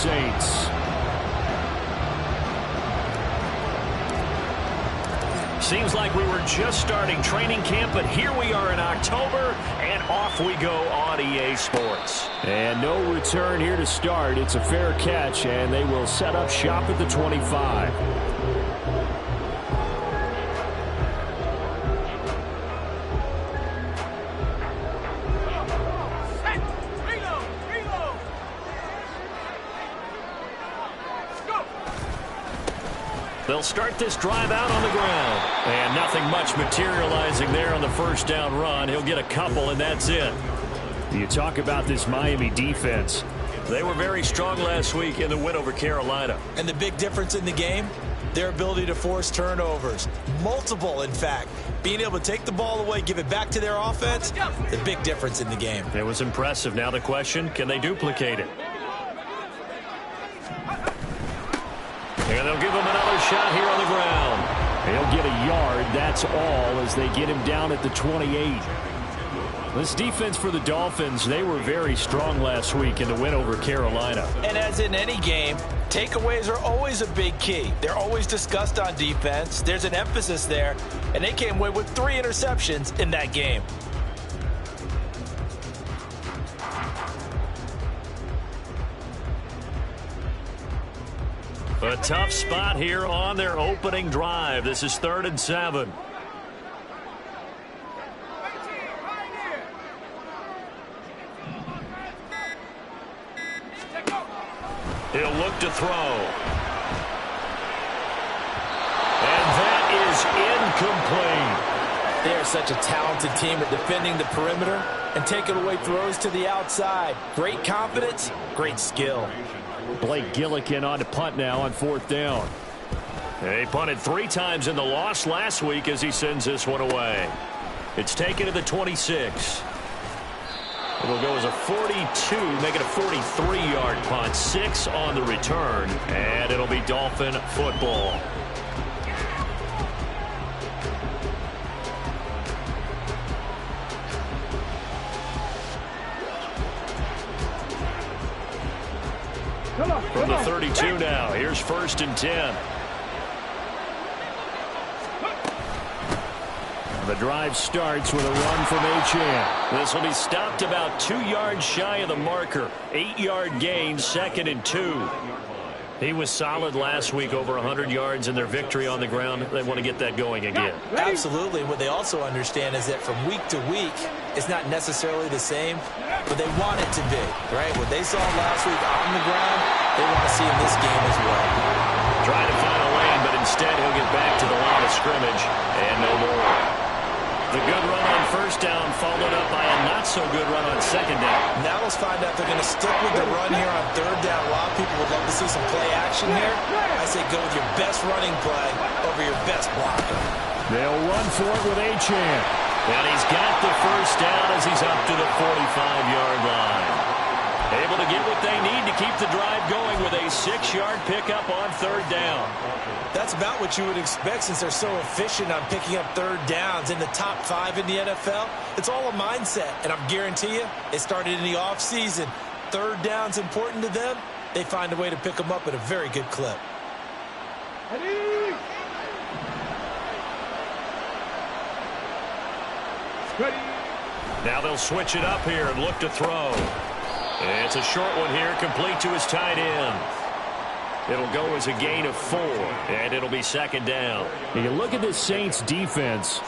Saints. Seems like we were just starting training camp, but here we are in October, and off we go on EA Sports. And no return here to start. It's a fair catch, and they will set up shop at the 25. They'll start this drive out on the ground. And nothing much materializing there on the first down run. He'll get a couple, and that's it. You talk about this Miami defense. They were very strong last week in the win over Carolina. And the big difference in the game, their ability to force turnovers. Multiple, in fact. Being able to take the ball away, give it back to their offense, the big difference in the game. It was impressive. Now the question, can they duplicate it? And they'll give him another shot here on the ground. He'll get a yard, that's all, as they get him down at the 28. This defense for the Dolphins, they were very strong last week in the win over Carolina. And as in any game, takeaways are always a big key. They're always discussed on defense. There's an emphasis there, and they came away with 3 interceptions in that game. A tough spot here on their opening drive. This is 3rd and 7. He'll look to throw. And that is incomplete. They are such a talented team at defending the perimeter and taking away throws to the outside. Great confidence, great skill. Blake Gillikin on to punt now on 4th down. He punted 3 times in the loss last week as he sends this one away. It's taken to the 26. It'll go as a 42, make it a 43-yard punt. 6 on the return, and it'll be Dolphin football. From the 32 now, here's 1st and 10. The drive starts with a run from Achane. This will be stopped about 2 yards shy of the marker. 8-yard gain, 2nd and 2. He was solid last week, over 100 yards in their victory on the ground. They want to get that going again. Absolutely. What they also understand is that from week to week, it's not necessarily the same, but they want it to be, right? What they saw last week on the ground, they want to see in this game as well. Trying to find a lane, but instead he'll get back to the line of scrimmage and no more. The good run on 1st down followed up by a not-so-good run on 2nd down. Now let's find out if they're going to stick with the run here on 3rd down. A lot of people would love to see some play action here. I say go with your best running play over your best blocker. They'll run for it with Achane. And he's got the 1st down as he's up to the 45-yard line. Able to get what they need to keep the drive going with a 6-yard pickup on 3rd down. That's about what you would expect since they're so efficient on picking up 3rd downs in the top 5 in the NFL. It's all a mindset, and I guarantee you it started in the offseason. 3rd down's important to them. They find a way to pick them up at a very good clip. Now they'll switch it up here and look to throw. It's a short one here, complete to his tight end. It'll go as a gain of 4, and it'll be 2nd down. You look at this Saints defense.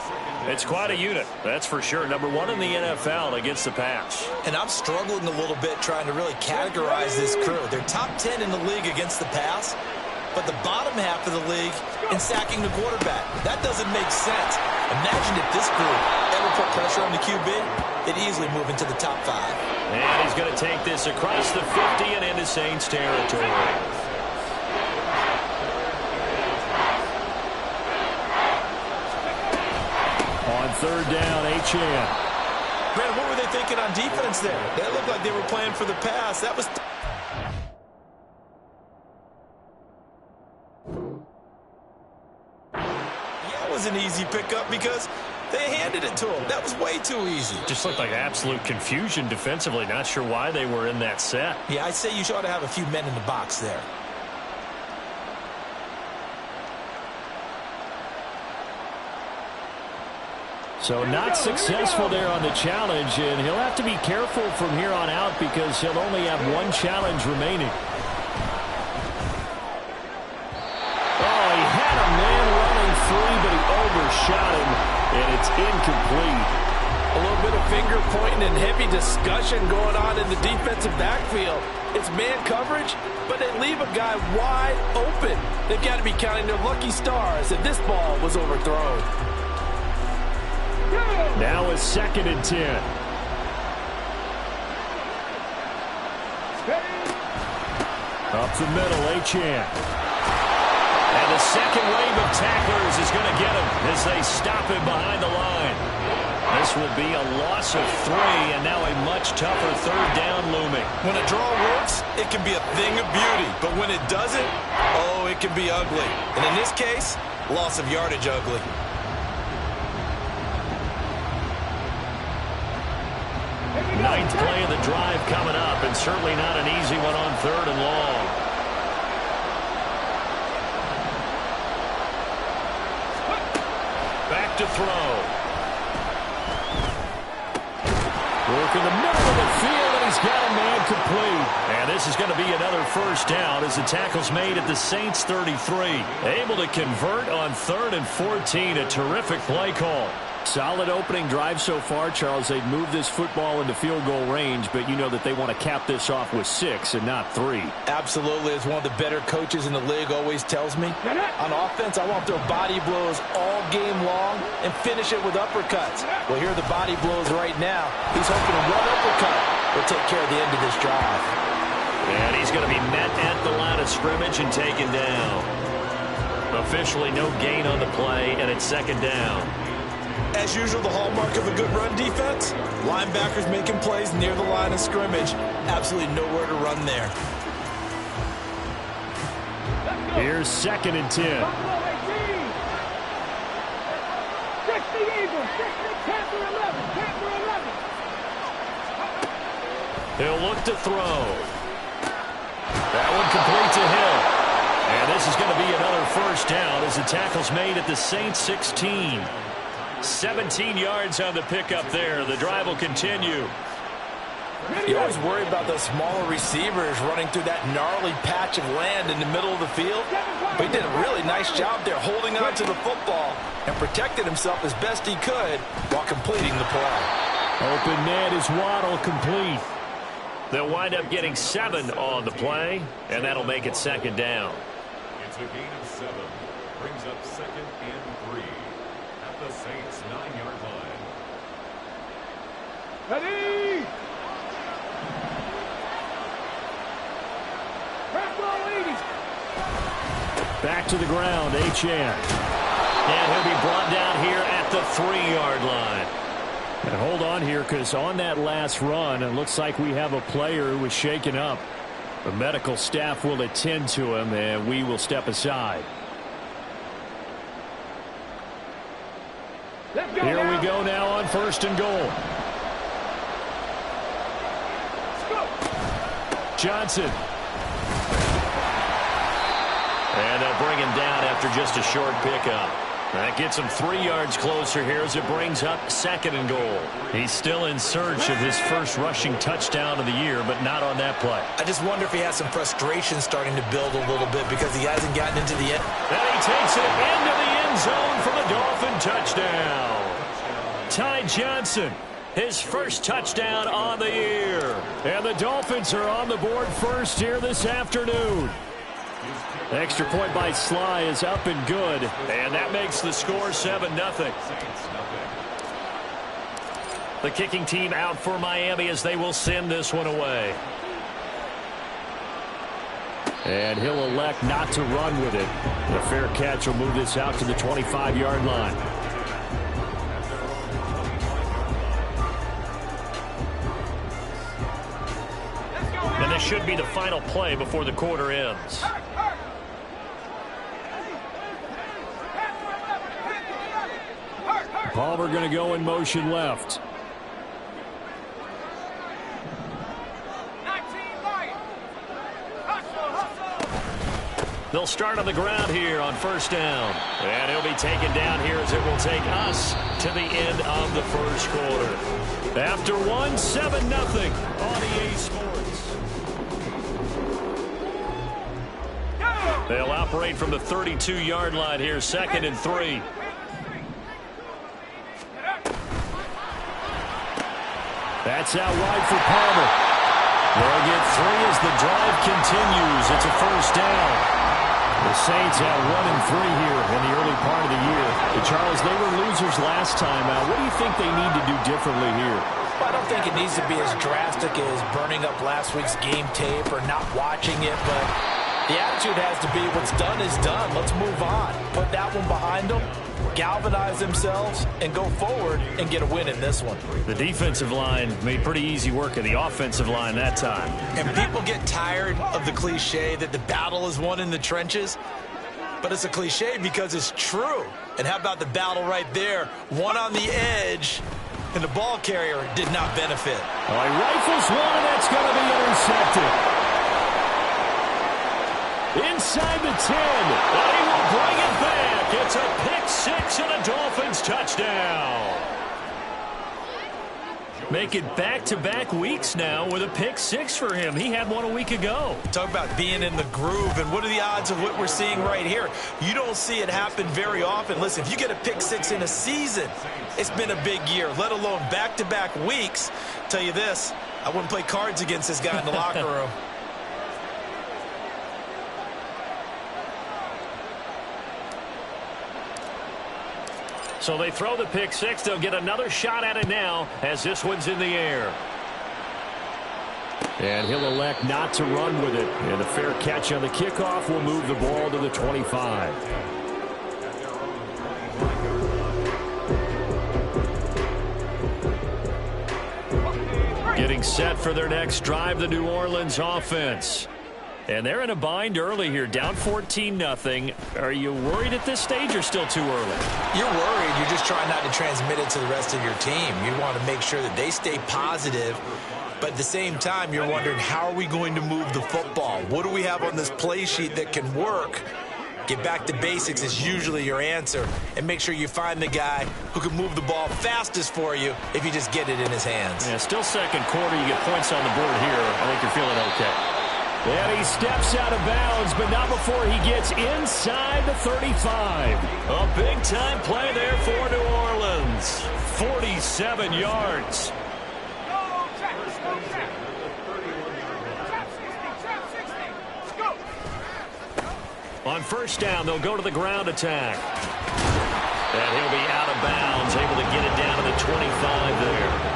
It's quite a unit, that's for sure. Number 1 in the NFL against the pass. And I'm struggling a little bit trying to really categorize this crew. They're top 10 in the league against the pass, but the bottom half of the league in sacking the quarterback. That doesn't make sense. Imagine if this group ever put pressure on the QB, they'd easily move into the top 5. And he's going to take this across the 50 and into Saints territory. On 3rd down, Achane. Man, what were they thinking on defense there? That looked like they were playing for the pass. That was... Yeah, it was an easy pickup because They handed it to him. That was way too easy. Just looked like absolute confusion defensively. Not sure why they were in that set. Yeah, I'd say you ought to have a few men in the box there. So not successful there on the challenge, and he'll have to be careful from here on out because he'll only have one challenge remaining. Oh, he had a man running free, but he overshot him, and it's incomplete. A little bit of finger pointing and heavy discussion going on in the defensive backfield. It's man coverage, but they leave a guy wide open. They've got to be counting their lucky stars that this ball was overthrown. Now it's 2nd and 10. Up the middle, Achane. And the second wave of tacklers is going to get him as they stop him behind the line. This will be a loss of 3, and now a much tougher 3rd down looming. When a draw works, it can be a thing of beauty. But when it doesn't, oh, it can be ugly. And in this case, loss of yardage ugly. Ninth play of the drive coming up, and certainly not an easy one on 3rd and long. Back to throw. Work in the middle of the field, and he's got a man complete. And this is going to be another 1st down as the tackle's made at the Saints 33. Able to convert on 3rd and 14. A terrific play call. Solid opening drive so far, Charles. They've moved this football into field goal range, but you know that they want to cap this off with 6 and not 3. Absolutely, as one of the better coaches in the league always tells me. On offense, I want their body blows all game long and finish it with uppercuts. Well, here are the body blows right now. He's hoping one uppercut will take care of the end of this drive. And he's going to be met at the line of scrimmage and taken down. Officially no gain on the play, and it's 2nd down. As usual, the hallmark of a good run defense, linebackers making plays near the line of scrimmage. Absolutely nowhere to run there. Here's 2nd and 10. He'll look to throw. That one complete to Hill. And this is going to be another 1st down as the tackle's made at the Saints 16. 17 yards on the pickup there. The drive will continue. You always worry about the smaller receivers running through that gnarly patch of land in the middle of the field. But he did a really nice job there holding on to the football and protected himself as best he could while completing the play. Open man is Waddle, complete. They'll wind up getting 7 on the play, and that'll make it 2nd down. It's a gain of 7. Brings up 2nd and 3. The Saints 9-yard line. Ready? Back to the ground, Achane. And he'll be brought down here at the 3-yard line. And hold on here, because on that last run, it looks like we have a player who was shaken up. The medical staff will attend to him, and we will step aside. Here we go now on 1st and goal. Johnson. And they'll bring him down after just a short pickup. That gets him 3 yards closer here as it brings up 2nd and goal. He's still in search of his first rushing touchdown of the year, but not on that play. I just wonder if he has some frustration starting to build a little bit because he hasn't gotten into the end. And he takes it into the end zone for the Dolphin touchdown. Ty Johnson, his first touchdown on the year. And the Dolphins are on the board first here this afternoon. Extra point by Sly is up and good. And that makes the score 7-0. The kicking team out for Miami as they will send this one away. And he'll elect not to run with it. The fair catch will move this out to the 25-yard line. And this should be the final play before the quarter ends. Palmer going to go in motion left. They'll start on the ground here on first down. And he'll be taken down here as it will take us to the end of the first quarter. After 7-0 on EA Sports. They'll operate from the 32-yard line here, 2nd and 3. That's out wide for Palmer. They'll get 3 as the drive continues. It's a first down. The Saints have 1-3 here in the early part of the year. And Charles, they were losers last time out. What do you think they need to do differently here? Well, I don't think it needs to be as drastic as burning up last week's game tape or not watching it, but the attitude has to be what's done is done. Let's move on. Put that one behind them, galvanize themselves, and go forward and get a win in this one. The defensive line made pretty easy work of the offensive line that time. And people get tired of the cliche that the battle is won in the trenches. But it's a cliche because it's true. And how about the battle right there? One on the edge, and the ball carrier did not benefit. Well, he rifles one, and that's going to be intercepted. Inside the 10. But he will bring it back. It's a pick-6 and a Dolphins touchdown. Make it back-to-back weeks now with a pick-6 for him. He had one a week ago. Talk about being in the groove, and what are the odds of what we're seeing right here? You don't see it happen very often. Listen, if you get a pick-6 in a season, it's been a big year, let alone back-to-back weeks. Tell you this, I wouldn't play cards against this guy in the locker room. So they throw the pick-6. They'll get another shot at it now as this one's in the air. And he'll elect not to run with it. And a fair catch on the kickoff will move the ball to the 25. Getting set for their next drive, the New Orleans offense. And they're in a bind early here, down 14-0. Are you worried at this stage or still too early? You're worried. You're just trying not to transmit it to the rest of your team. You want to make sure that they stay positive. But at the same time, you're wondering, how are we going to move the football? What do we have on this play sheet that can work? Get back to basics is usually your answer. And make sure you find the guy who can move the ball fastest for you if you just get it in his hands. Yeah, still second quarter. You get points on the board here. I think you're feeling okay. And he steps out of bounds, but not before he gets inside the 35. A big-time play there for New Orleans. 47 yards. On first down, they'll go to the ground attack. And he'll be out of bounds, able to get it down to the 25 there.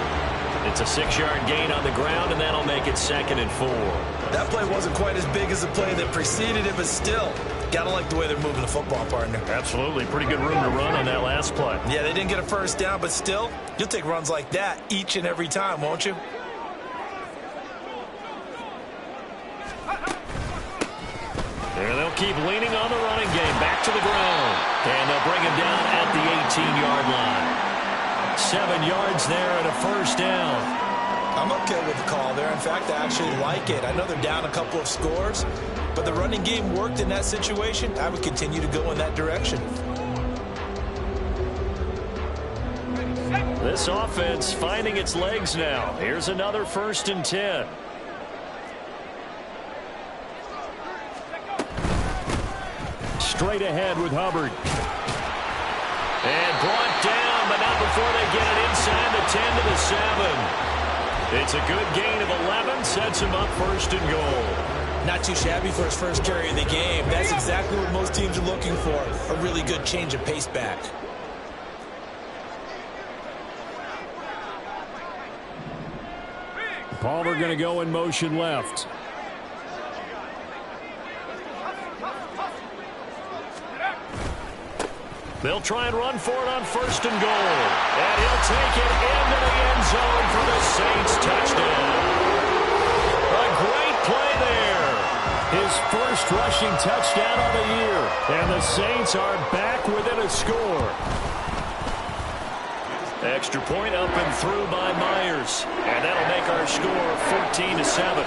It's a 6-yard gain on the ground, and that'll make it 2nd and 4. That play wasn't quite as big as the play that preceded it, but still, got to like the way they're moving the football, partner. Absolutely. Pretty good room to run on that last play. Yeah, they didn't get a first down, but still, you'll take runs like that each and every time, won't you? There they'll keep leaning on the running game. Back to the ground. And they'll bring him down at the 18-yard line. 7 yards there and a first down. I'm okay with the call there. In fact, I actually like it. I know they're down a couple of scores, but the running game worked in that situation. I would continue to go in that direction. This offense finding its legs now. Here's another 1st and 10. Straight ahead with Hubbard. And brought down, but not before they get it inside the 10 to the 7. It's a good gain of 11, sets him up 1st and goal. Not too shabby for his first carry of the game. That's exactly what most teams are looking for, a really good change of pace back. Palmer going to go in motion left. They'll try and run for it on 1st and goal. And he'll take it into the end zone for the Saints touchdown. A great play there. His first rushing touchdown of the year. And the Saints are back within a score. Extra point up and through by Myers. And that'll make our score 14-7.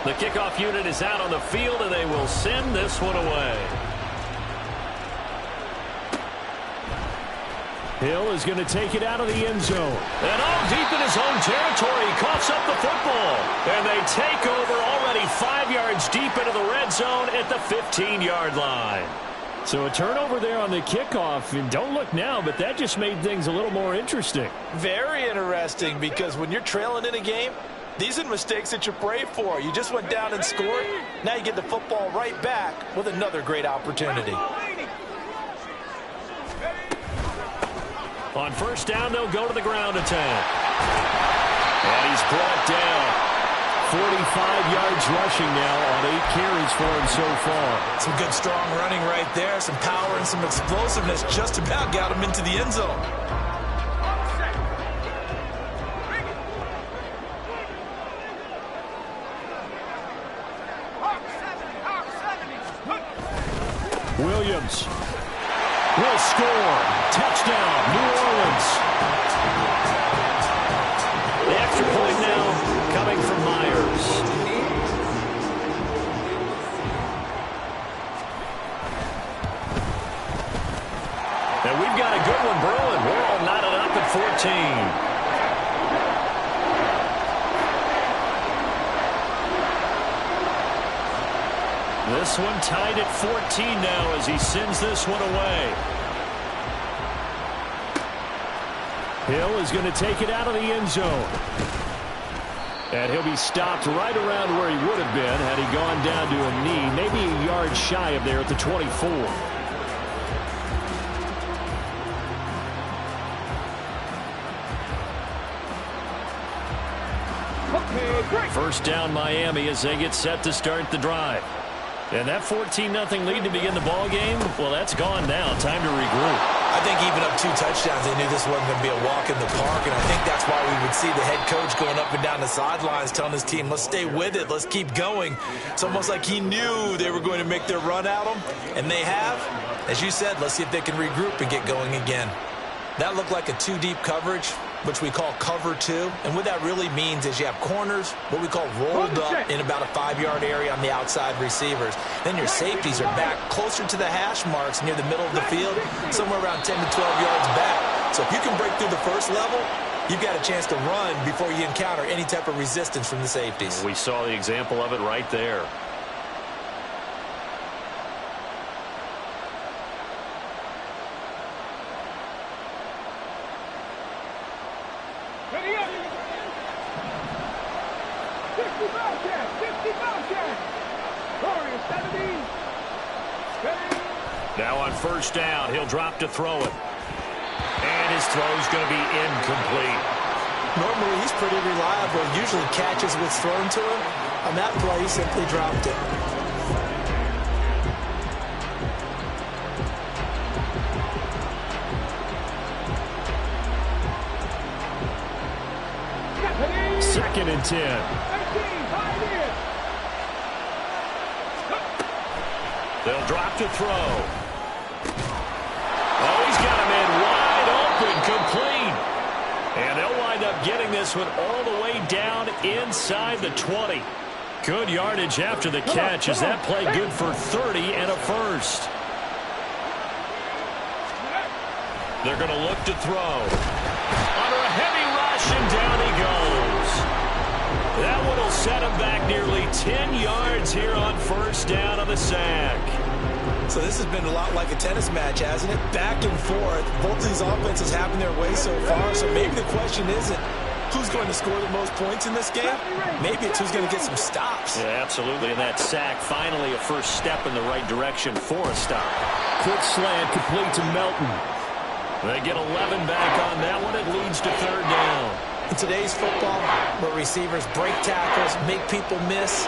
The kickoff unit is out on the field, and they will send this one away. Hill is going to take it out of the end zone. And all deep in his own territory, he coughs up the football. And they take over already 5 yards deep into the red zone at the 15-yard line. So a turnover there on the kickoff. And don't look now, but that just made things a little more interesting. Very interesting, because when you're trailing in a game, these are the mistakes that you pray for. You just went down and scored. Now you get the football right back with another great opportunity. On first down, they'll go to the ground attack. And he's brought down. 45 yards rushing now on 8 carries for him so far. Some good strong running right there. Some power and some explosiveness just about got him into the end zone. Williams will score. Touchdown, New Orleans. The extra point now coming from Myers. And we've got a good one brewing. We're all knotted up at 14. This one tied at 14 now as he sends this one away. Hill is going to take it out of the end zone. And he'll be stopped right around where he would have been had he gone down to a knee, maybe a yard shy of there at the 24. First down Miami as they get set to start the drive. And that 14-0 lead to begin the ball game, well, that's gone now. Time to regroup. I think even up 2 touchdowns, they knew this wasn't going to be a walk in the park, and I think that's why we would see the head coach going up and down the sidelines telling his team, let's stay with it, let's keep going. It's almost like he knew they were going to make their run at him, and they have. As you said, let's see if they can regroup and get going again. That looked like a 2-deep coverage, which we call cover 2. And what that really means is you have corners, what we call rolled up in about a 5-yard area on the outside receivers. Then your safeties are back closer to the hash marks near the middle of the field, somewhere around 10 to 12 yards back. So if you can break through the first level, you've got a chance to run before you encounter any type of resistance from the safeties. We saw the example of it right there. Now on first down, he'll drop to throw it. And his throw's going to be incomplete. Normally, he's pretty reliable. Usually catches what's thrown to him. On that play, he simply dropped it. Second and 10. They'll drop to throw. Oh, he's got him in wide open, complete. And they'll wind up getting this one all the way down inside the 20. Good yardage after the catch. Is that play good for 30 and a first? They're going to look to throw. Under a heavy rush, and down he goes. That one will set him back nearly 10 yards here on first down on the sack. So this has been a lot like a tennis match, hasn't it? Back and forth. Both of these offenses having their way so far. So maybe the question isn't who's going to score the most points in this game. Maybe it's who's going to get some stops. Yeah, absolutely. And that sack, finally a first step in the right direction for a stop. Quick slant complete to Melton. They get 11 back on that one. It leads to third down. In today's football, where receivers break tackles, make people miss,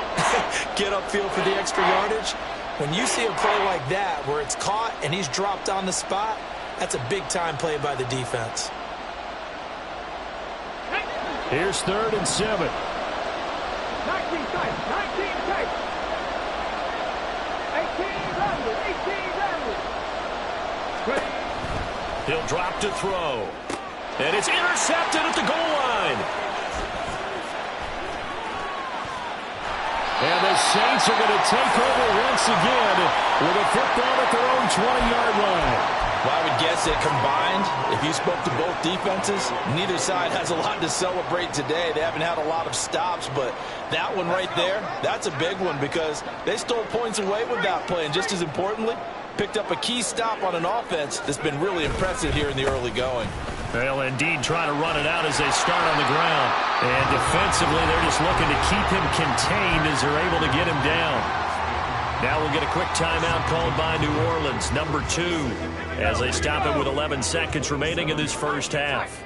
get upfield for the extra yardage, when you see a play like that where it's caught and he's dropped on the spot, that's a big-time play by the defense. Here's 3rd and 7. 19 tight, 19 tight. 18 He'll drop to throw. And it's intercepted at the goal line. And the Saints are going to take over once again with a football at their own 20-yard line. Well, I would guess that combined, if you spoke to both defenses, neither side has a lot to celebrate today. They haven't had a lot of stops, but that one right there, that's a big one because they stole points away with that play. And just as importantly, picked up a key stop on an offense that's been really impressive here in the early going. They'll indeed try to run it out as they start on the ground. And defensively, they're just looking to keep him contained as they're able to get him down. Now we'll get a quick timeout called by New Orleans, number 2, as they stop it with 11 seconds remaining in this first half.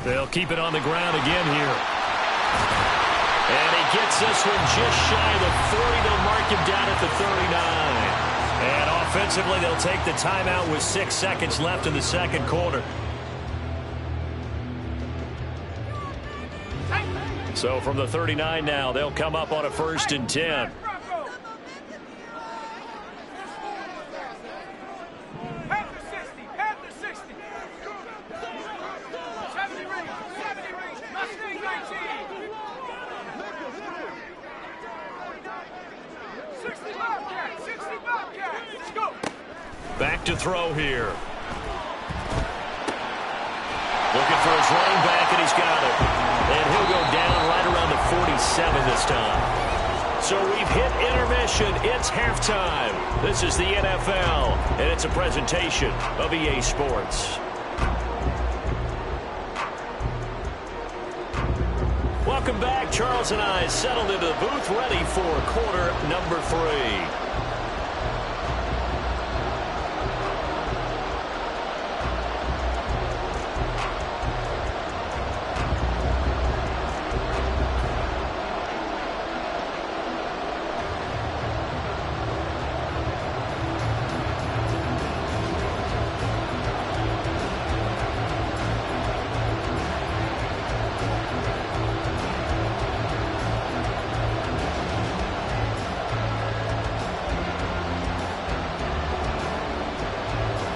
They'll keep it on the ground again here. And he gets this one just shy of the 40. They'll mark him down at the 39. And offensively, they'll take the timeout with 6 seconds left in the second quarter. So from the 39 now, they'll come up on a 1st and 10. Back to throw here. Looking for his running back, and he's got it. And he'll go down right around the 47 this time. So we've hit intermission. It's halftime. This is the NFL, and it's a presentation of EA Sports. Welcome back. Charles and I settled into the booth, ready for quarter number 3.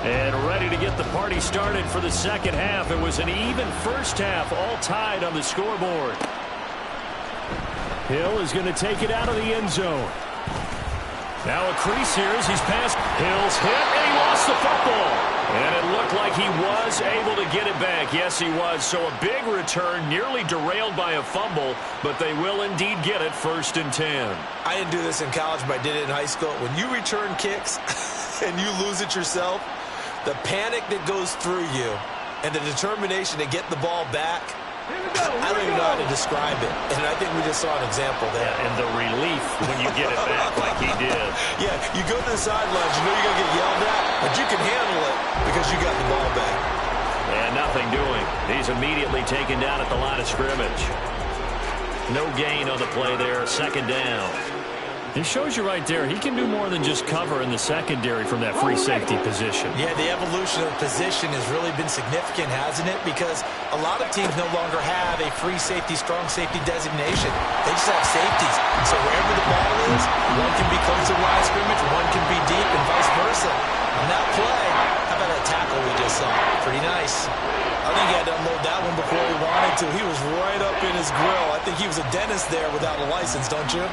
And ready to get the party started for the second half. It was an even first half, all tied on the scoreboard. Hill is going to take it out of the end zone. Now a crease here as he's passed. Hill's hit, and he lost the football. And it looked like he was able to get it back. Yes, he was. So a big return, nearly derailed by a fumble, but they will indeed get it 1st and 10. I didn't do this in college, but I did it in high school. When you return kicks and you lose it yourself, the panic that goes through you and the determination to get the ball back, I don't even know how to describe it. And I think we just saw an example there. Yeah, and the relief when you get it back like he did. Yeah, you go to the sidelines, you know you're going to get yelled at, but you can handle it because you got the ball back. And nothing doing. He's immediately taken down at the line of scrimmage. No gain on the play there, 2nd down. It shows you right there, he can do more than just cover in the secondary from that free safety position. Yeah, the evolution of the position has really been significant, hasn't it? Because a lot of teams no longer have a free safety, strong safety designation. They just have safeties. So wherever the ball is, one can be close to the line of scrimmage, one can be deep, and vice versa. On that play, how about that tackle we just saw? Pretty nice. I think he had to unload that one before he wanted to. He was right up in his grill. I think he was a dentist there without a license, don't you?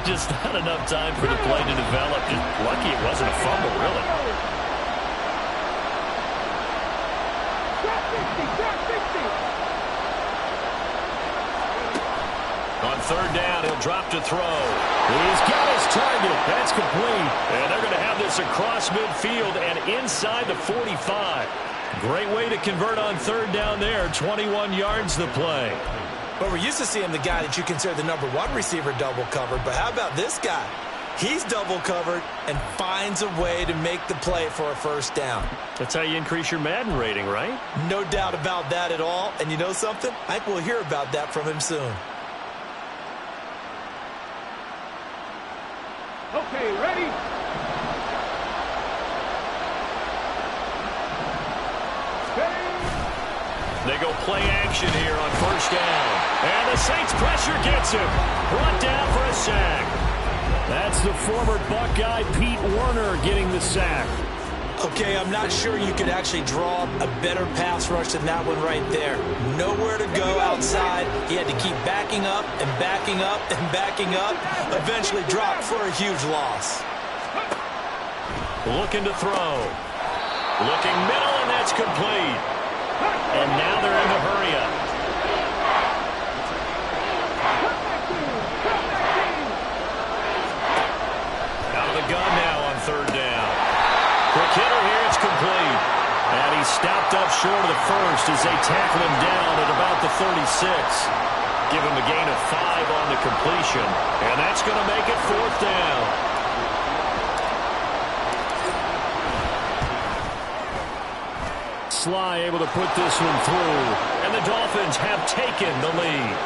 Just not enough time for the play to develop. Just lucky it wasn't a fumble, really. On 3rd down, he'll drop to throw. He's got his target. That's complete. And they're going to have this across midfield and inside the 45. Great way to convert on 3rd down there. 21 yards the play. But we're used to seeing the guy that you consider the number 1 receiver double covered. But how about this guy? He's double covered and finds a way to make the play for a 1st down. That's how you increase your Madden rating, right? No doubt about that at all. And you know something? I think we'll hear about that from him soon. Okay, ready? They go play action here on first down. And the Saints pressure gets him. Brought down for a sack. That's the former Buckeye Pete Werner getting the sack. Okay, I'm not sure you could actually draw a better pass rush than that one right there. Nowhere to go outside. He had to keep backing up and backing up and backing up. Eventually dropped for a huge loss. Looking to throw. Looking middle, and that's complete. And now they're in the hurry up. Out of the gun now on third down. Quick hitter here, it's complete. And he's stopped up short of the first as they tackle him down at about the 36. Give him a gain of 5 on the completion. And that's going to make it fourth down. Sly able to put this one through. And the Dolphins have taken the lead.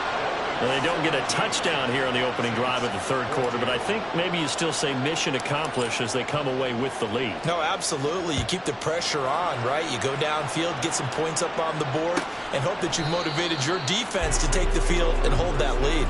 Well, they don't get a touchdown here on the opening drive of the third quarter, but I think maybe you still say mission accomplished as they come away with the lead. No, absolutely. You keep the pressure on, right? You go downfield, get some points up on the board, and hope that you've motivated your defense to take the field and hold that lead.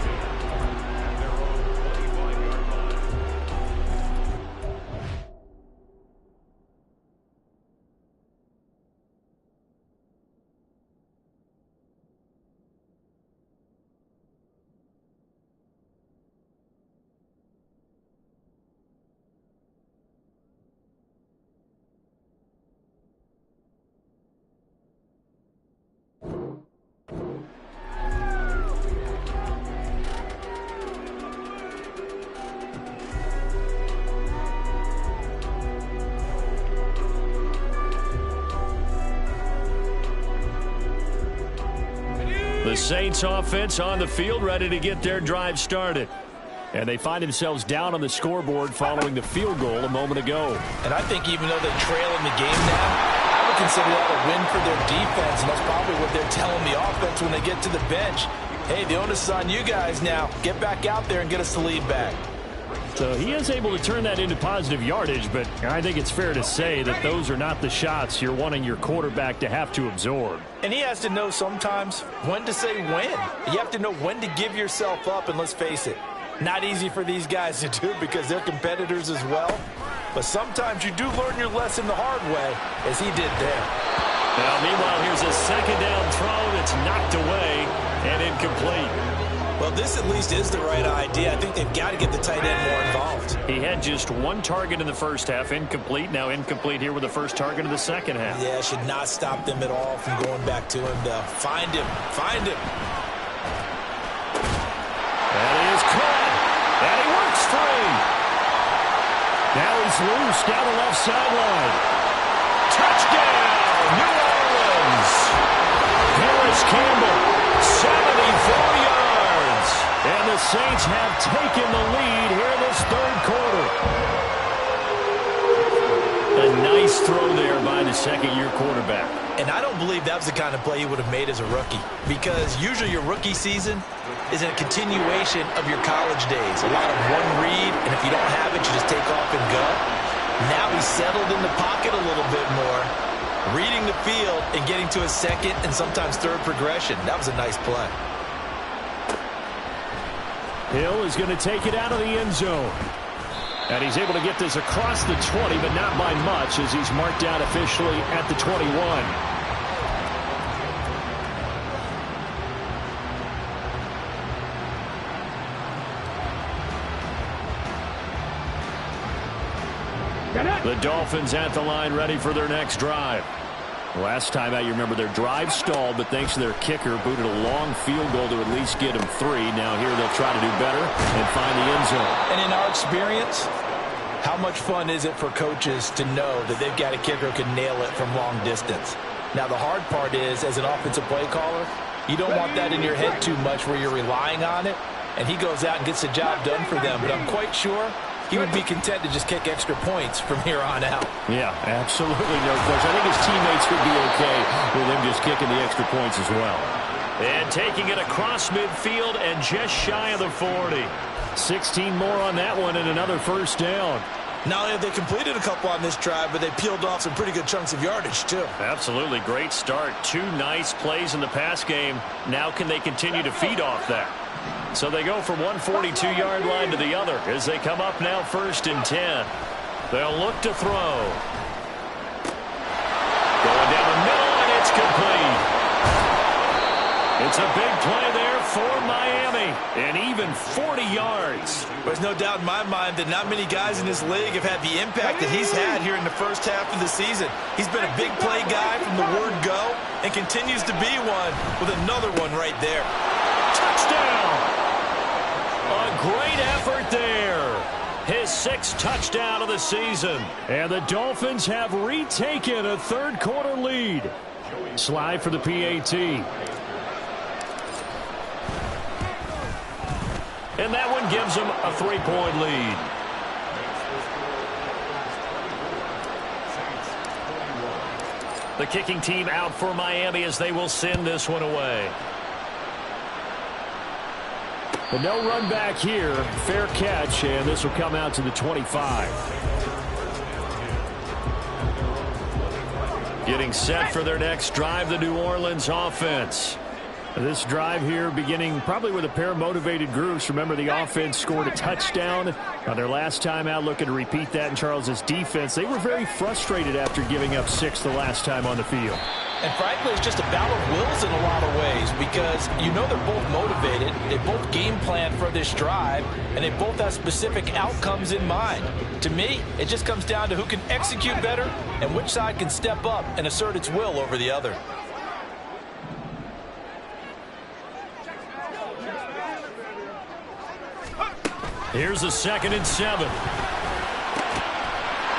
The Saints offense on the field, ready to get their drive started. And they find themselves down on the scoreboard following the field goal a moment ago. And I think even though they trail in the game now, I would consider that a win for their defense, and that's probably what they're telling the offense when they get to the bench. Hey, the onus is on you guys now. Get back out there and get us the lead back. So he is able to turn that into positive yardage, but I think it's fair to say that those are not the shots you're wanting your quarterback to have to absorb. And he has to know sometimes when to say when. You have to know when to give yourself up, and let's face it, not easy for these guys to do because they're competitors as well. But sometimes you do learn your lesson the hard way, as he did there. Now, meanwhile, here's a second down throw that's knocked away and incomplete. Well, this at least is the right idea. I think they've got to get the tight end more involved. He had just one target in the first half, incomplete. Now incomplete here with the first target of the second half. Yeah, should not stop them at all from going back to him to find him. Find him. And he is caught. And he works free. Now he's loose down the left sideline. Touchdown, New Orleans. Harris Campbell, 74 yards. And the Saints have taken the lead here in this third quarter. A nice throw there by the second-year quarterback. And I don't believe that was the kind of play he would have made as a rookie, because usually your rookie season is a continuation of your college days. A lot of one read, and if you don't have it, you just take off and go. Now he's settled in the pocket a little bit more, reading the field and getting to a second and sometimes third progression. That was a nice play. Hill is going to take it out of the end zone. And he's able to get this across the 20, but not by much, as he's marked down officially at the 21. The Dolphins at the line, ready for their next drive. Last time out, you remember their drive stalled, but thanks to their kicker, booted a long field goal to at least get them 3. Now here they'll try to do better and find the end zone. And in our experience, how much fun is it for coaches to know that they've got a kicker who can nail it from long distance? Now the hard part is, as an offensive play caller, you don't want that in your head too much where you're relying on it, and he goes out and gets the job done for them. But I'm quite sure he would be content to just kick extra points from here on out. Yeah, absolutely no question. I think his teammates would be okay with him just kicking the extra points as well. And taking it across midfield and just shy of the 40. 16 more on that one and another first down. Not only have they completed a couple on this drive, but they peeled off some pretty good chunks of yardage, too. Absolutely great start. 2 nice plays in the pass game. Now can they continue to feed off that? So they go from one 42-yard line to the other as they come up now 1st and 10. They'll look to throw. Going down the middle, and it's complete. It's a big play there for Miami, and even 40 yards. There's no doubt in my mind that not many guys in this league have had the impact that he's had here in the first half of the season. He's been a big play guy from the word go and continues to be one with another one right there. Touchdown! A great effort there. His 6th touchdown of the season. And the Dolphins have retaken a third-quarter lead. Slide for the PAT. And that one gives them a 3-point lead. The kicking team out for Miami as they will send this one away. But no run back here. Fair catch, and this will come out to the 25. Getting set for their next drive, the New Orleans offense. This drive here beginning probably with a pair of motivated groups. Remember, the offense scored a touchdown on their last time out, looking to repeat that in Charles' defense. They were very frustrated after giving up 6 the last time on the field. And frankly, it's just a battle of wills in a lot of ways because you know they're both motivated, they both game plan for this drive, and they both have specific outcomes in mind. To me, it just comes down to who can execute better and which side can step up and assert its will over the other. Here's a 2nd and 7.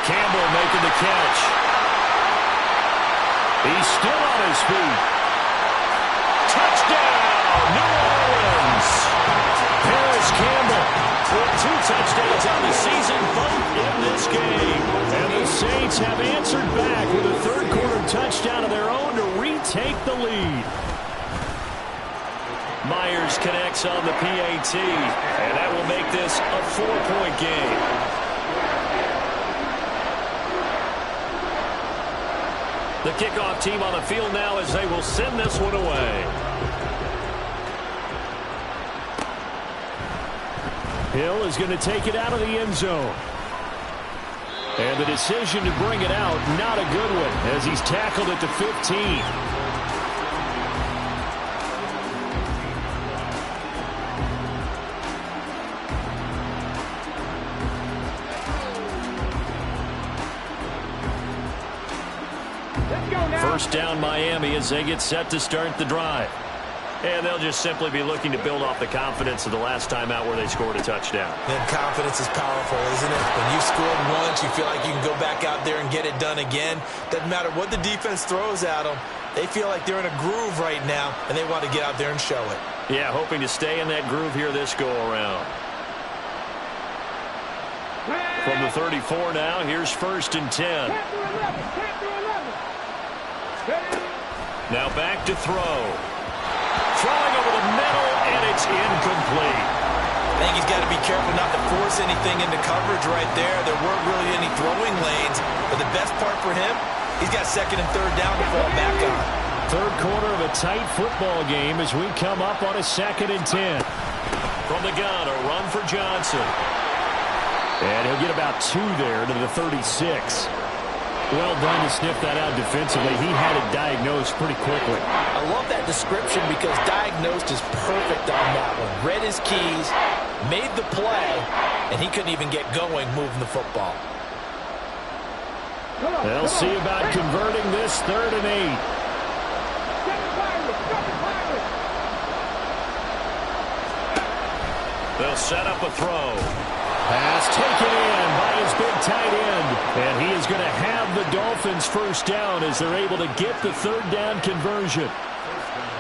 Campbell making the catch. He's still on his feet. Touchdown, New Orleans. Paris Campbell with 2 touchdowns on the season, both in this game. And the Saints have answered back with a third-quarter touchdown of their own to retake the lead. Myers connects on the PAT, and that will make this a 4-point game. The kickoff team on the field now as they will send this one away. Hill is going to take it out of the end zone. And the decision to bring it out, not a good one, as he's tackled at the 15. First down Miami as they get set to start the drive. And they'll just simply be looking to build off the confidence of the last time out where they scored a touchdown. And confidence is powerful, isn't it? When you've scored once, you feel like you can go back out there and get it done again. Doesn't matter what the defense throws at them. They feel like they're in a groove right now, and they want to get out there and show it. Yeah, hoping to stay in that groove here this go-around. From the 34 now, here's 1st and 10. Now back to throw. Throwing over the middle, and it's incomplete. I think he's got to be careful not to force anything into coverage right there. There weren't really any throwing lanes, but the best part for him, he's got 2nd and 3rd down to fall back on. Third quarter of a tight football game as we come up on a 2nd and 10. From the gun, a run for Johnson. And he'll get about 2 there to the 36. Well done to sniff that out defensively. He had it diagnosed pretty quickly. I love that description because diagnosed is perfect on that one. Read his keys, made the play, and he couldn't even get going moving the football. They'll see about converting this 3rd and 8. They'll set up a throw. Pass taken in by his big tight end. And he is going to have the Dolphins first down as they're able to get the 3rd down conversion.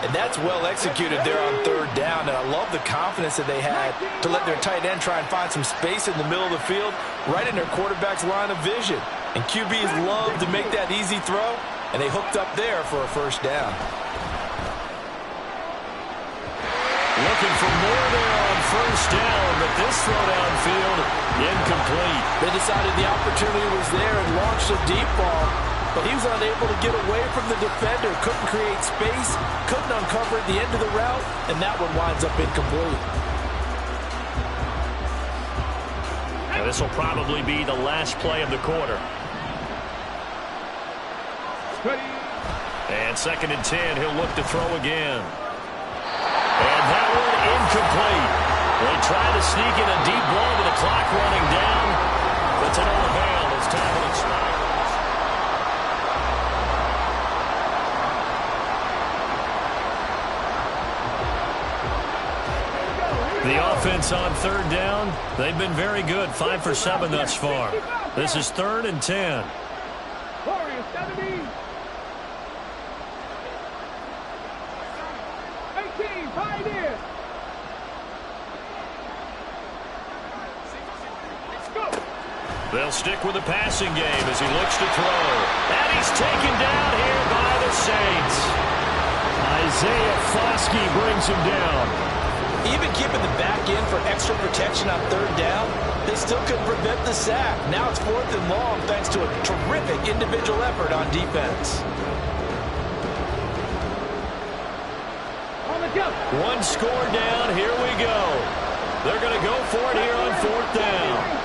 And that's well executed there on 3rd down. And I love the confidence that they had to let their tight end try and find some space in the middle of the field, right in their quarterback's line of vision. And QBs love to make that easy throw, and they hooked up there for a first down. Looking for more there on first down, but this throw downfield, incomplete. They decided the opportunity was there and launched a deep ball, but he was unable to get away from the defender, couldn't create space, couldn't uncover at the end of the route, and that one winds up incomplete. Now this will probably be the last play of the quarter. And 2nd and 10, he'll look to throw again. And that one incomplete. They try to sneak in a deep ball with the clock running down, but to no avail as time will expire. The offense on 3rd down, they've been very good, 5 for 7 thus far. This is 3rd and 10. They'll stick with the passing game as he looks to throw. And he's taken down here by the Saints. Isaiah Foskey brings him down. Even keeping the back end for extra protection on 3rd down, they still couldn't prevent the sack. Now it's 4th and long thanks to a terrific individual effort on defense. One score down. Here we go. They're going to go for it here on 4th down.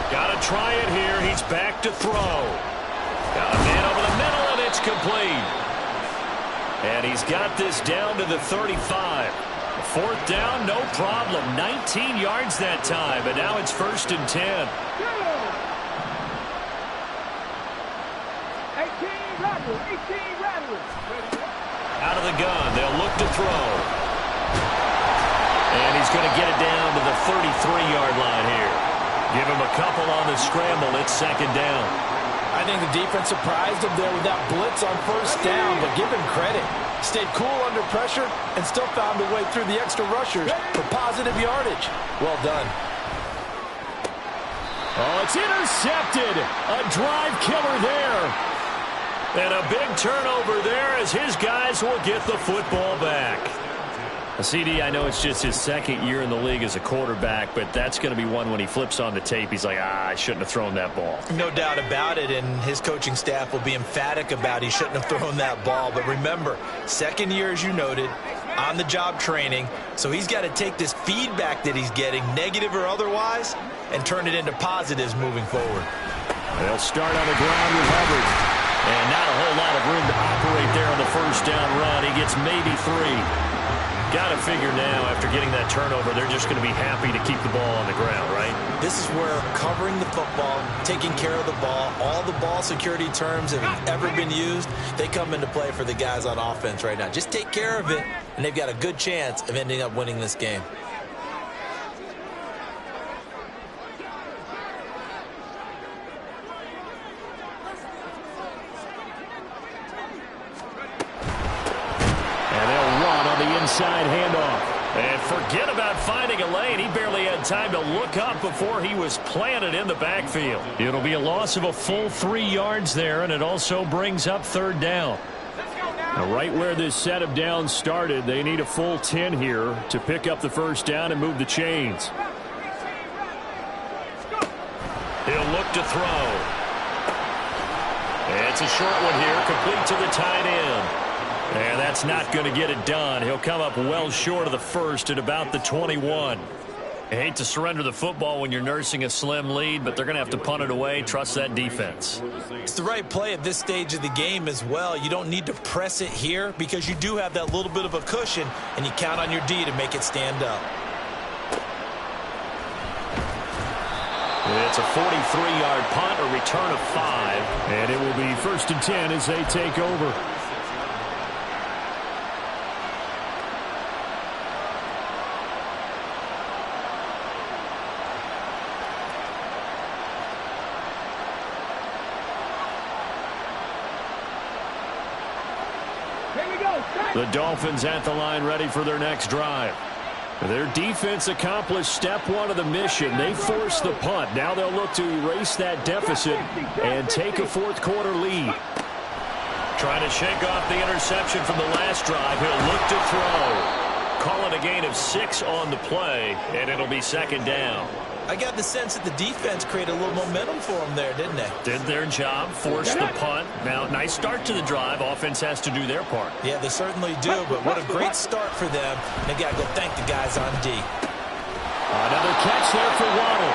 Got to try it here. He's back to throw. Got a man over the middle, and it's complete. And he's got this down to the 35. 4th down, no problem. 19 yards that time, but now it's 1st and 10. Out of the gun, they'll look to throw. And he's going to get it down to the 33-yard line here. Give him a couple on the scramble. It's 2nd down. I think the defense surprised him there with that blitz on 1st down, but give him credit. Stayed cool under pressure and still found a way through the extra rushers for positive yardage. Well done. Oh, it's intercepted. A drive killer there. And a big turnover there as his guys will get the football back. CD, I know it's just his 2nd year in the league as a quarterback, but that's going to be one when he flips on the tape. He's like, I shouldn't have thrown that ball. No doubt about it, and his coaching staff will be emphatic about he shouldn't have thrown that ball. But remember, 2nd year, as you noted, on-the-job training, so he's got to take this feedback that he's getting, negative or otherwise, and turn it into positives moving forward. They'll start on the ground with Hubbard. And not a whole lot of room to operate there on the 1st down run. He gets maybe 3. Got to figure now, after getting that turnover, they're just going to be happy to keep the ball on the ground, right? This is where covering the football, taking care of the ball, all the ball security terms that have ever been used, they come into play for the guys on offense right now. Just take care of it, and they've got a good chance of ending up winning this game. Inside handoff. And forget about finding a lane. He barely had time to look up before he was planted in the backfield. It'll be a loss of a full 3 yards there, and it also brings up 3rd down. Now, right where this set of downs started, they need a full 10 here to pick up the 1st down and move the chains. He'll look to throw. It's a short one here, complete to the tight end. And that's not going to get it done. He'll come up well short of the 1st at about the 21. I hate to surrender the football when you're nursing a slim lead, but they're going to have to punt it away. Trust that defense. It's the right play at this stage of the game as well. You don't need to press it here because you do have that little bit of a cushion, and you count on your D to make it stand up. It's a 43-yard punt, a return of 5. And it will be 1st and 10 as they take over. The Dolphins at the line ready for their next drive. Their defense accomplished step 1 of the mission. They forced the punt. Now they'll look to erase that deficit and take a 4th quarter lead. Trying to shake off the interception from the last drive. He'll look to throw. Call it a gain of 6 on the play, and it'll be second down. I got the sense that the defense created a little momentum for them there, didn't they? Did their job, forced the punt. Now, nice start to the drive. Offense has to do their part. Yeah, they certainly do, but what a great start for them. And they got to go thank the guys on D. Another catch there for Waddle.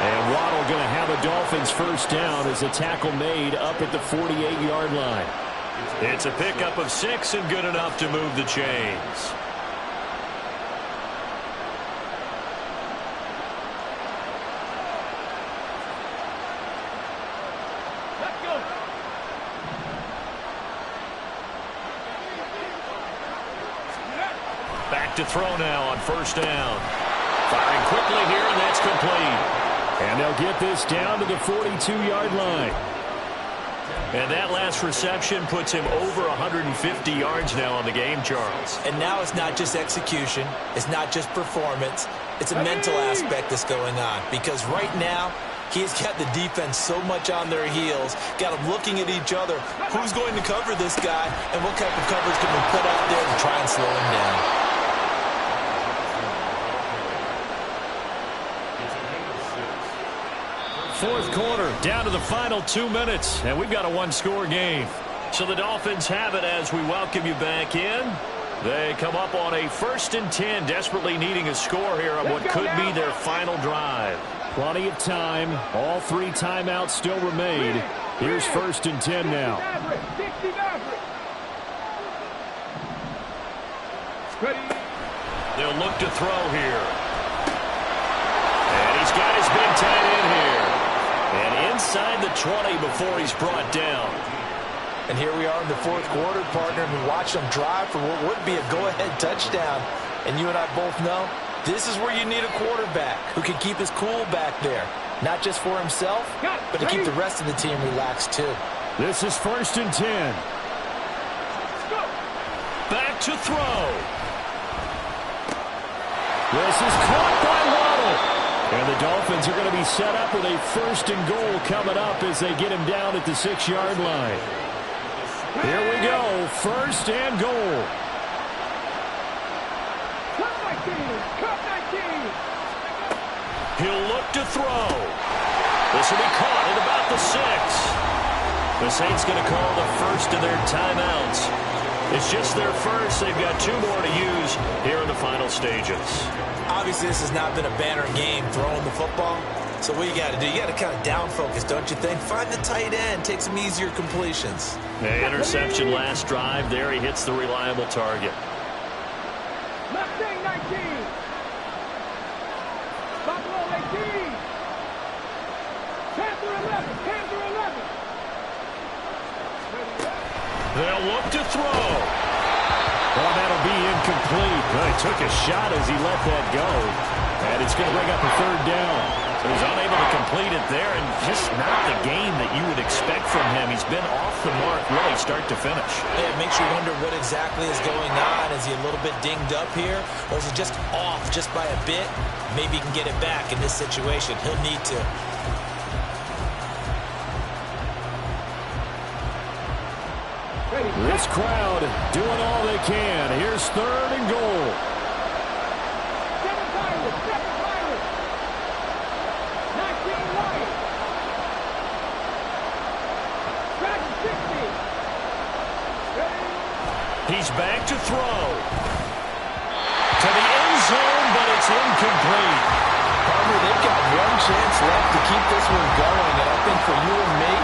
And Waddle going to have a Dolphins first down as a tackle made up at the 48-yard line. It's a pickup of 6 and good enough to move the chains. Back to throw now on first down. Firing quickly here, and that's complete. And they'll get this down to the 42-yard line. And that last reception puts him over 150 yards now on the game, Charles. And now it's not just execution. It's not just performance. It's a mental aspect that's going on. Because right now, he's got the defense so much on their heels, got them looking at each other. Who's going to cover this guy, and what type of coverage can we put out there to try and slow him down? Fourth quarter, down to the final 2 minutes, and we've got a one-score game. So the Dolphins have it as we welcome you back in. They come up on a 1st and 10, desperately needing a score here on what could be their final drive. Plenty of time. All 3 timeouts still remain. Here's 1st and 10 now. They'll look to throw here. And he's got his big tight end here. And inside the 20 before he's brought down. And here we are in the fourth quarter, partner, and we watch them drive for what would be a go-ahead touchdown. And you and I both know this is where you need a quarterback who can keep his cool back there. Not just for himself, but to keep the rest of the team relaxed too. This is 1st and 10. Back to throw. This is caught by Waddle. And the Dolphins are going to be set up with a 1st and goal coming up as they get him down at the 6-yard line. Here we go, 1st and goal. He'll look to throw. This will be caught at about the 6. The Saints going to call the first of their timeouts. It's just their first. They've got 2 more to use here in the final stages. Obviously, this has not been a banner game throwing the football. So what you got to do, you got to kind of down focus, don't you think? Find the tight end, take some easier completions. The interception last drive. There he hits the reliable target. Mustang 19. Buffalo 18. Panther 11. Panther 11. They'll look to throw. Well, that'll be incomplete. Well, he took a shot as he let that go. And it's going to bring up a 3rd down. So he's unable to complete it there, and just not the game that you would expect from him. He's been off the mark really start to finish. Yeah, it makes you wonder what exactly is going on. Is he a little bit dinged up here? Or is he just off just by a bit? Maybe he can get it back in this situation. He'll need to. This crowd doing all they can. Here's 3rd and goal. Seven Pirates. 19 Lions. Dragon 60. He's back to throw. To the end zone, but it's incomplete. Partner, they've got one chance left to keep this one going, and I think for you and me,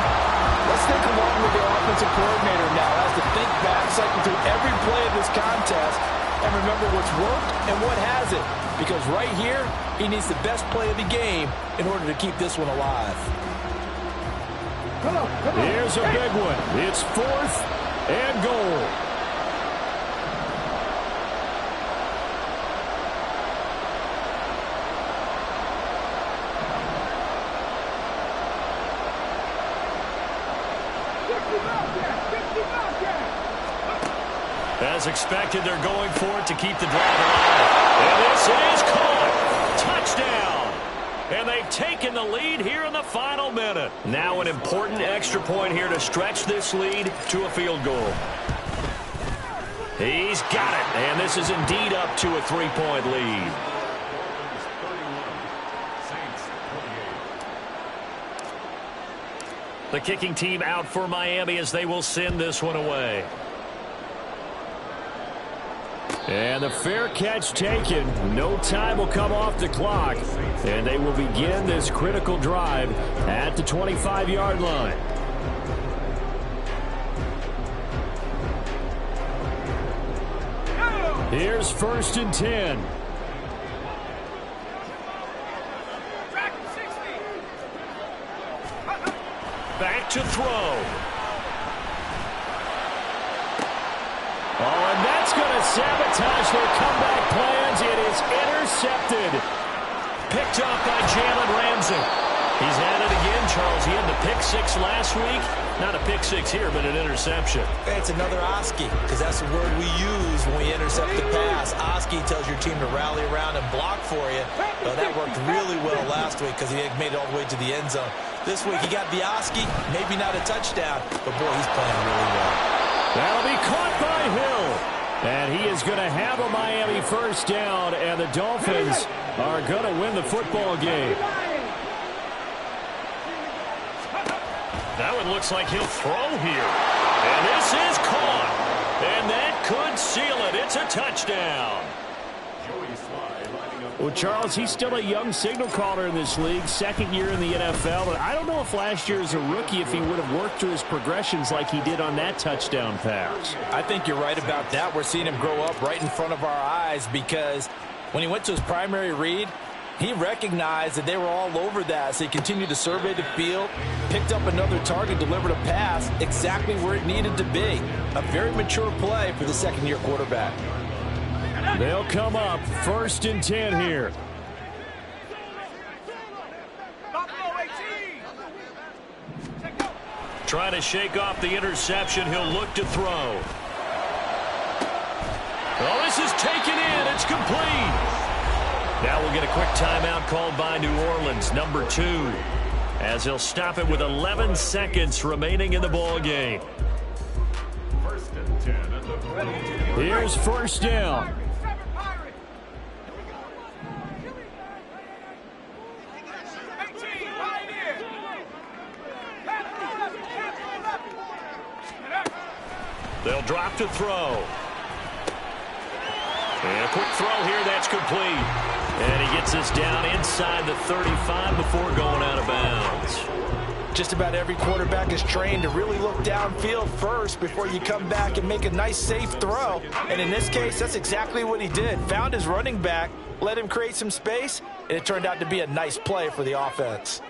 let's think along with the offensive coordinator now as to think back, cycle through every play of this contest, and remember what's worked and what hasn't. Because right here, he needs the best play of the game in order to keep this one alive. Come on. Here's a big one. It's 4th and goal. As expected, they're going for it to keep the drive alive. And this is caught. Touchdown. And they've taken the lead here in the the final minute. Now an important extra point here to stretch this lead to a field goal. He's got it, and this is indeed up to a 3-point lead. The kicking team out for Miami as they will send this one away. And the fair catch taken. No time will come off the clock. And they will begin this critical drive at the 25-yard line. Here's 1st and 10. Back to throw. Oh, and that's going to sabotage their comeback plans. It is intercepted. Picked off by Jalen Ramsey. He's at it again, Charles. He had the pick 6 last week. Not a pick 6 here, but an interception. It's another Oski, because that's the word we use when we intercept the pass. Oski tells your team to rally around and block for you. Well, that worked really well last week because he had made it all the way to the end zone. This week he got the Oski, maybe not a touchdown, but boy, he's playing really well. That'll be caught by Hill. And he is going to have a Miami first down, and the Dolphins are going to win the football game. That one looks like he'll throw here. And this is caught. And that could seal it. It's a touchdown. Well, Charles, he's still a young signal caller in this league, 2nd year in the NFL. But I don't know if last year as a rookie, if he would have worked through his progressions like he did on that touchdown pass. I think you're right about that. We're seeing him grow up right in front of our eyes because when he went to his primary read, he recognized that they were all over that, so he continued to survey the field, picked up another target, delivered a pass exactly where it needed to be. A very mature play for the 2nd-year quarterback. They'll come up 1st and 10 here. Trying to shake off the interception. He'll look to throw. Oh, this is taken in. It's complete. Now we'll get a quick timeout called by New Orleans, number 2, as he'll stop it with 11 seconds remaining in the ball game. 1st and 10 at the 42. Here's 1st down. They'll drop to throw. And a quick throw here, that's complete. And he gets this down inside the 35 before going out of bounds. Just about every quarterback is trained to really look downfield first before you come back and make a nice, safe throw. And in this case, that's exactly what he did. Found his running back, let him create some space, and it turned out to be a nice play for the offense.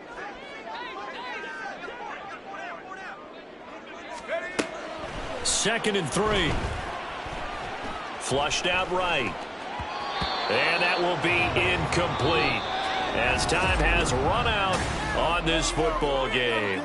Second and 3. Flushed out right. And that will be incomplete as time has run out on this football game.